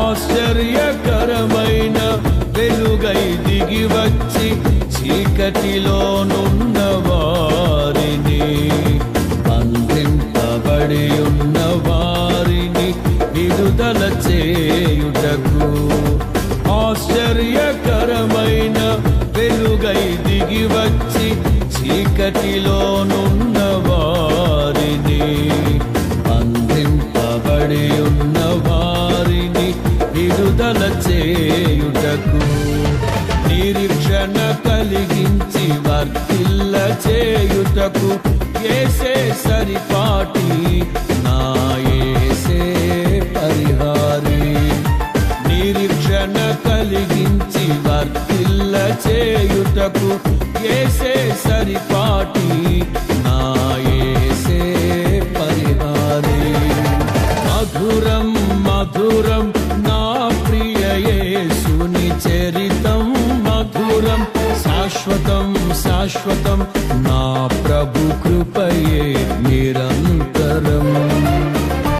ఆశ్చర్యకరమైన వెలుగై దిగి వచ్చి చీకటిలోనున్న వారిని, బంధింపబడి ఉన్న వారిని విడుదల చేయుటకు, ఆశ్చర్యకరమైన వెలుగై దిగి వచ్చి చీకటిలోనున్న వారిని, బంధింపబడి ఉన్న వారిని విడుదల చేయుటకు, నిరీక్షణ కలిగించి వర్తిల్ల చేయుటకు యేసే సరిపాటి, నా యేసే పరిహారి. నిరీక్షణ కలిగించి వర్తిల్ల చేయుటకు యేసే సరిపాటి, నా యేసే పరిహారి. మధురం మధురం నా ప్రియ యేసుని చరితం, మధురం శాశ్వతం శాశ్వతం